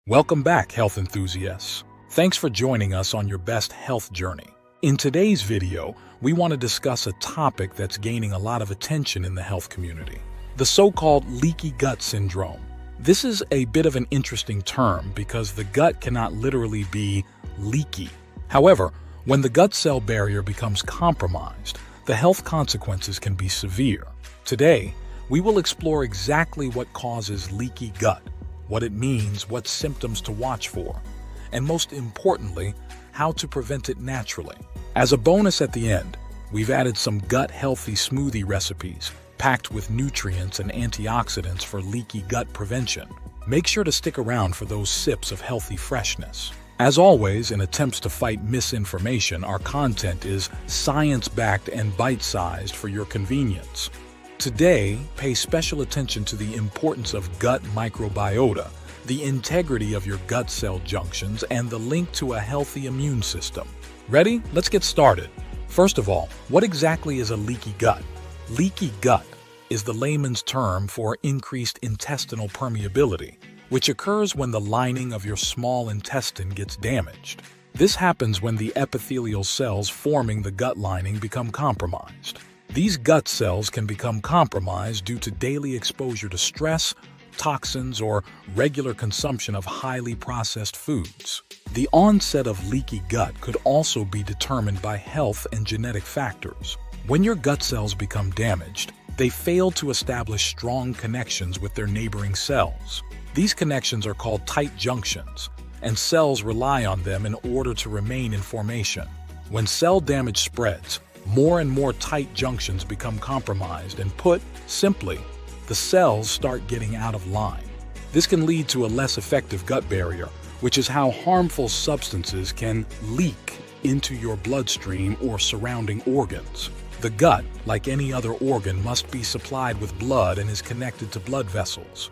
Welcome back, health enthusiasts. Thanks for joining us on your best health journey. In today's video, we want to discuss a topic that's gaining a lot of attention in the health community: the so-called leaky gut syndrome. This is a bit of an interesting term because the gut cannot literally be leaky. However, when the gut cell barrier becomes compromised, the health consequences can be severe. Today, we will explore exactly what causes leaky gut, what it means, what symptoms to watch for, and most importantly, how to prevent it naturally. As a bonus at the end, we've added some gut-healthy smoothie recipes packed with nutrients and antioxidants for leaky gut prevention. Make sure to stick around for those sips of healthy freshness. As always, in attempts to fight misinformation, our content is science-backed and bite-sized for your convenience. Today, pay special attention to the importance of gut microbiota, the integrity of your gut cell junctions, and the link to a healthy immune system. Ready? Let's get started. First of all, what exactly is a leaky gut? Leaky gut is the layman's term for increased intestinal permeability, which occurs when the lining of your small intestine gets damaged. This happens when the epithelial cells forming the gut lining become compromised. These gut cells can become compromised due to daily exposure to stress, toxins, or regular consumption of highly processed foods. The onset of leaky gut could also be determined by health and genetic factors. When your gut cells become damaged, they fail to establish strong connections with their neighboring cells. These connections are called tight junctions, and cells rely on them in order to remain in formation. When cell damage spreads, more and more tight junctions become compromised, and put simply, the cells start getting out of line. This can lead to a less effective gut barrier, which is how harmful substances can leak into your bloodstream or surrounding organs. The gut, like any other organ, must be supplied with blood and is connected to blood vessels.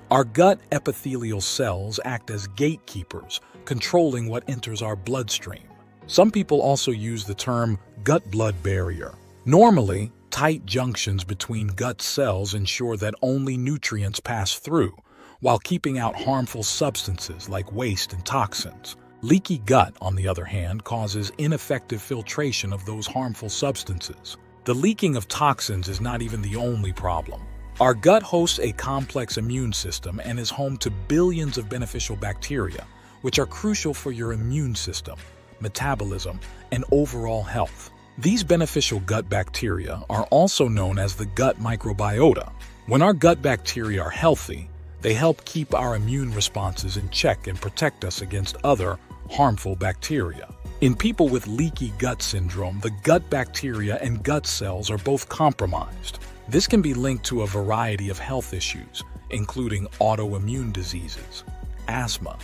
Our gut epithelial cells act as gatekeepers, controlling what enters our bloodstream. Some people also use the term gut-blood barrier. Normally, tight junctions between gut cells ensure that only nutrients pass through, while keeping out harmful substances like waste and toxins. Leaky gut, on the other hand, causes ineffective filtration of those harmful substances. The leaking of toxins is not even the only problem. Our gut hosts a complex immune system and is home to billions of beneficial bacteria, which are crucial for your immune system, metabolism, and overall health. These beneficial gut bacteria are also known as the gut microbiota. When our gut bacteria are healthy, they help keep our immune responses in check and protect us against other harmful bacteria. In people with leaky gut syndrome, the gut bacteria and gut cells are both compromised. This can be linked to a variety of health issues, including autoimmune diseases, asthma,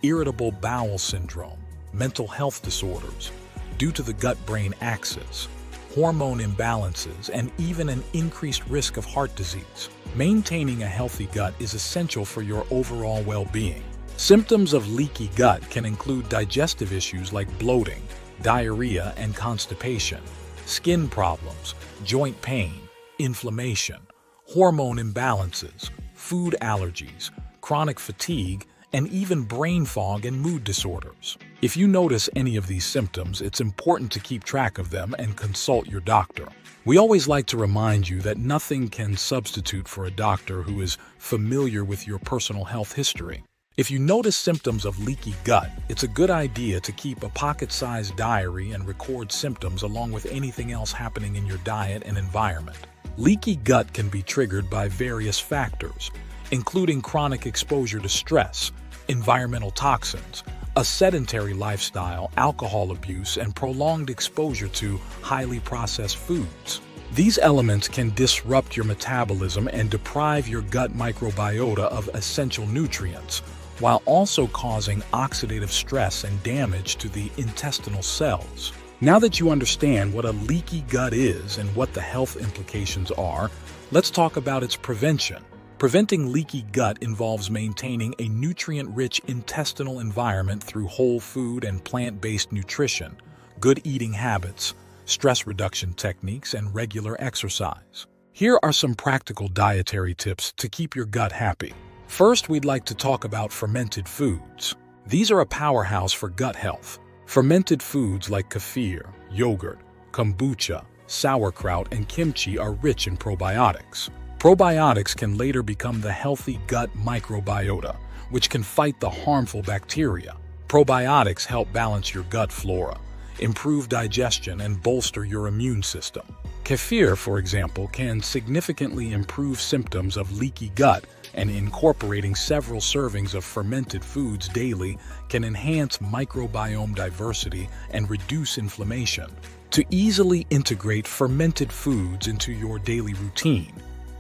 irritable bowel syndrome, mental health disorders, due to the gut-brain axis, hormone imbalances, and even an increased risk of heart disease. Maintaining a healthy gut is essential for your overall well-being. Symptoms of leaky gut can include digestive issues like bloating, diarrhea, and constipation, skin problems, joint pain, inflammation, hormone imbalances, food allergies, chronic fatigue, and even brain fog and mood disorders. If you notice any of these symptoms, it's important to keep track of them and consult your doctor. We always like to remind you that nothing can substitute for a doctor who is familiar with your personal health history. If you notice symptoms of leaky gut, it's a good idea to keep a pocket-sized diary and record symptoms along with anything else happening in your diet and environment. Leaky gut can be triggered by various factors, including chronic exposure to stress, environmental toxins, a sedentary lifestyle, alcohol abuse, and prolonged exposure to highly processed foods. These elements can disrupt your metabolism and deprive your gut microbiota of essential nutrients, while also causing oxidative stress and damage to the intestinal cells. Now that you understand what a leaky gut is and what the health implications are, let's talk about its prevention. Preventing leaky gut involves maintaining a nutrient-rich intestinal environment through whole food and plant-based nutrition, good eating habits, stress reduction techniques, and regular exercise. Here are some practical dietary tips to keep your gut happy. First, we'd like to talk about fermented foods. These are a powerhouse for gut health. Fermented foods like kefir, yogurt, kombucha, sauerkraut, and kimchi are rich in probiotics. Probiotics can later become the healthy gut microbiota, which can fight the harmful bacteria. Probiotics help balance your gut flora, improve digestion, and bolster your immune system. Kefir, for example, can significantly improve symptoms of leaky gut, and incorporating several servings of fermented foods daily can enhance microbiome diversity and reduce inflammation. To easily integrate fermented foods into your daily routine,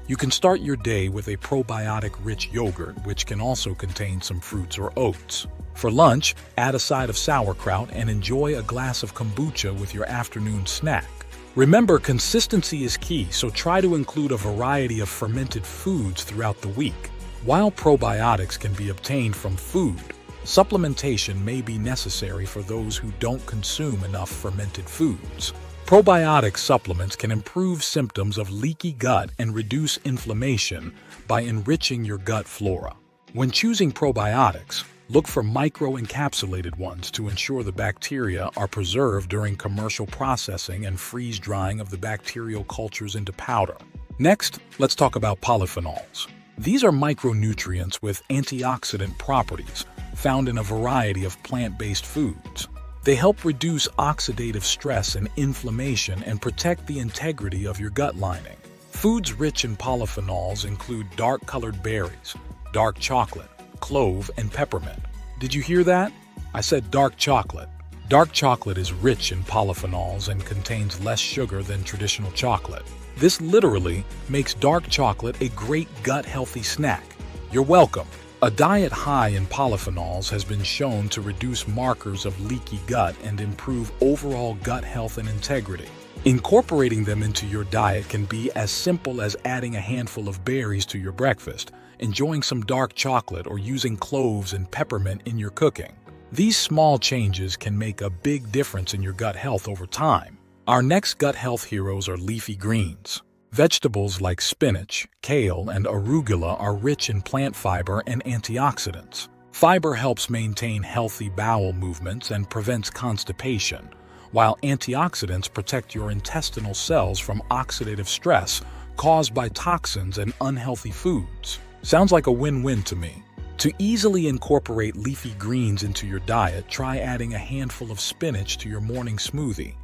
you can start your day with a probiotic-rich yogurt, which can also contain some fruits or oats. For lunch, add a side of sauerkraut and enjoy a glass of kombucha with your afternoon snack. Remember, consistency is key, so try to include a variety of fermented foods throughout the week. While probiotics can be obtained from food, supplementation may be necessary for those who don't consume enough fermented foods. Probiotic supplements can improve symptoms of leaky gut and reduce inflammation by enriching your gut flora. When choosing probiotics, look for micro-encapsulated ones to ensure the bacteria are preserved during commercial processing and freeze-drying of the bacterial cultures into powder. Next, let's talk about polyphenols. These are micronutrients with antioxidant properties found in a variety of plant-based foods. They help reduce oxidative stress and inflammation and protect the integrity of your gut lining. Foods rich in polyphenols include dark-colored berries, dark chocolate, clove, and peppermint. Did you hear that? I said dark chocolate. Dark chocolate is rich in polyphenols and contains less sugar than traditional chocolate. This literally makes dark chocolate a great gut-healthy snack. You're welcome. A diet high in polyphenols has been shown to reduce markers of leaky gut and improve overall gut health and integrity. Incorporating them into your diet can be as simple as adding a handful of berries to your breakfast, enjoying some dark chocolate, or using cloves and peppermint in your cooking. These small changes can make a big difference in your gut health over time. Our next gut health heroes are leafy greens. Vegetables like spinach, kale, and arugula are rich in plant fiber and antioxidants. Fiber helps maintain healthy bowel movements and prevents constipation, while antioxidants protect your intestinal cells from oxidative stress caused by toxins and unhealthy foods. Sounds like a win-win to me. To easily incorporate leafy greens into your diet, try adding a handful of spinach to your morning smoothie,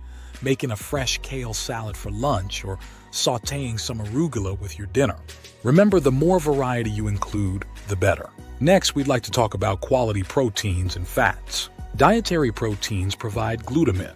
making a fresh kale salad for lunch, or sautéing some arugula with your dinner. Remember, the more variety you include, the better. Next, we'd like to talk about quality proteins and fats. Dietary proteins provide glutamine.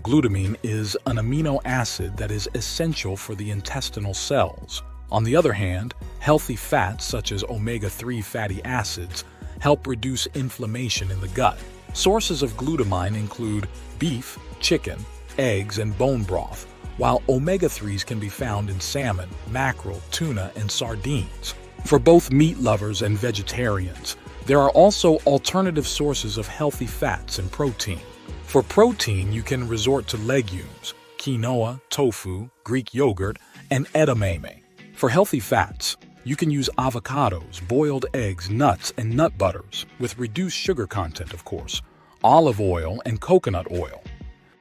Glutamine is an amino acid that is essential for the intestinal cells. On the other hand, healthy fats such as omega-3 fatty acids help reduce inflammation in the gut. Sources of glutamine include beef, chicken, eggs, and bone broth, while omega-3s can be found in salmon, mackerel, tuna, and sardines. For both meat lovers and vegetarians, there are also alternative sources of healthy fats and protein. For protein, you can resort to legumes, quinoa, tofu, Greek yogurt, and edamame. For healthy fats, you can use avocados, boiled eggs, nuts, and nut butters, with reduced sugar content, of course, olive oil, and coconut oil.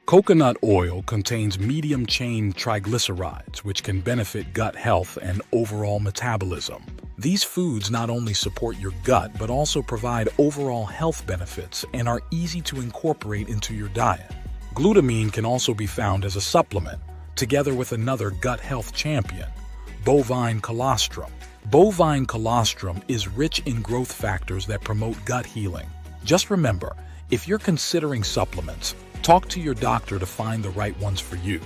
Coconut oil contains medium-chain triglycerides, which can benefit gut health and overall metabolism. These foods not only support your gut, but also provide overall health benefits and are easy to incorporate into your diet. Glutamine can also be found as a supplement, together with another gut health champion, bovine colostrum. Bovine colostrum is rich in growth factors that promote gut healing. Just remember, if you're considering supplements, talk to your doctor to find the right ones for you,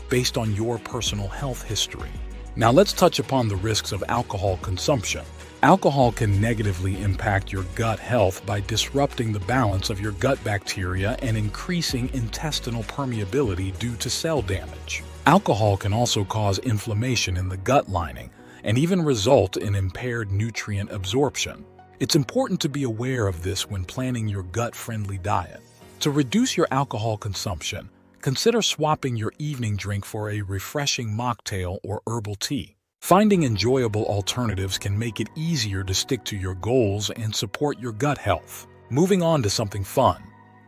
based on your personal health history. Now let's touch upon the risks of alcohol consumption. Alcohol can negatively impact your gut health by disrupting the balance of your gut bacteria and increasing intestinal permeability due to cell damage. Alcohol can also cause inflammation in the gut lining and even result in impaired nutrient absorption. It's important to be aware of this when planning your gut-friendly diet. To reduce your alcohol consumption, consider swapping your evening drink for a refreshing mocktail or herbal tea. Finding enjoyable alternatives can make it easier to stick to your goals and support your gut health. Moving on to something fun.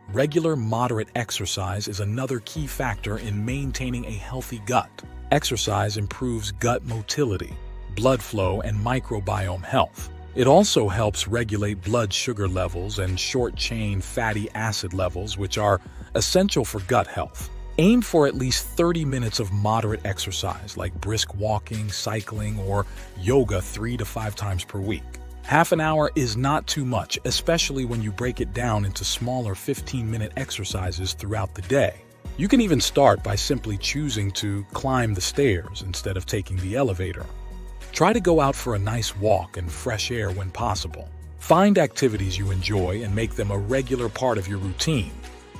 Regular, moderate exercise is another key factor in maintaining a healthy gut. Exercise improves gut motility, blood flow, and microbiome health. It also helps regulate blood sugar levels and short-chain fatty acid levels, which are essential for gut health. Aim for at least 30 minutes of moderate exercise, like brisk walking, cycling, or yoga 3 to 5 times per week. Half an hour is not too much, especially when you break it down into smaller 15-minute exercises throughout the day. You can even start by simply choosing to climb the stairs instead of taking the elevator. Try to go out for a nice walk and fresh air when possible. Find activities you enjoy and make them a regular part of your routine.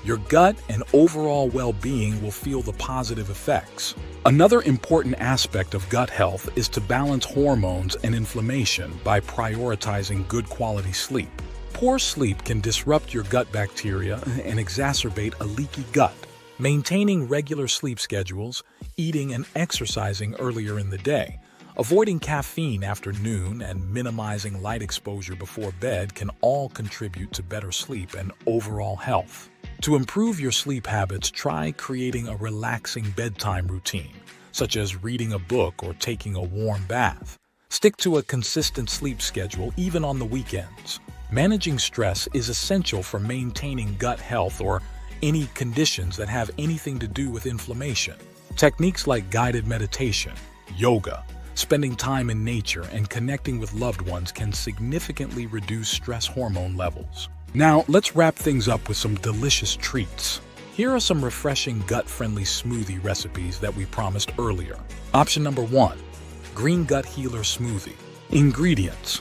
Your gut and overall well-being will feel the positive effects. Another important aspect of gut health is to balance hormones and inflammation by prioritizing good quality sleep. Poor sleep can disrupt your gut bacteria and exacerbate a leaky gut. Maintaining regular sleep schedules, eating and exercising earlier in the day, avoiding caffeine after noon, and minimizing light exposure before bed can all contribute to better sleep and overall health. To improve your sleep habits, try creating a relaxing bedtime routine, such as reading a book or taking a warm bath. Stick to a consistent sleep schedule even on the weekends. Managing stress is essential for maintaining gut health or any conditions that have anything to do with inflammation. Techniques like guided meditation, yoga, spending time in nature, and connecting with loved ones can significantly reduce stress hormone levels. Now, let's wrap things up with some delicious treats. Here are some refreshing gut-friendly smoothie recipes that we promised earlier. Option number 1, Green Gut Healer Smoothie. Ingredients: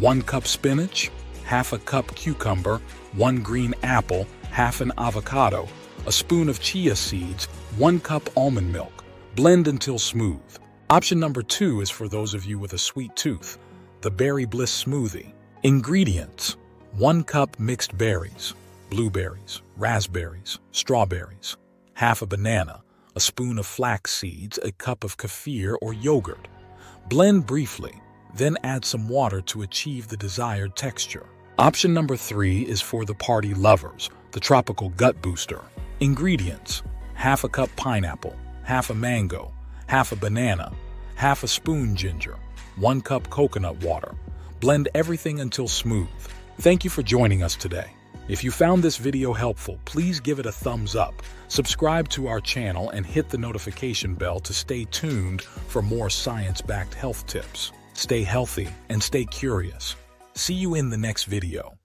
1 cup spinach, half a cup cucumber, 1 green apple, half an avocado, a spoon of chia seeds, 1 cup almond milk. Blend until smooth. Option number 2 is for those of you with a sweet tooth, the Berry Bliss Smoothie. Ingredients: 1 cup mixed berries, blueberries, raspberries, strawberries, half a banana, a spoon of flax seeds, a cup of kefir or yogurt. Blend briefly, then add some water to achieve the desired texture. Option number 3 is for the party lovers, the Tropical Gut Booster. Ingredients: half a cup pineapple, half a mango, half a banana, half a spoon ginger, 1 cup coconut water. Blend everything until smooth. Thank you for joining us today. If you found this video helpful, please give it a thumbs up, subscribe to our channel, and hit the notification bell to stay tuned for more science-backed health tips. Stay healthy and stay curious. See you in the next video.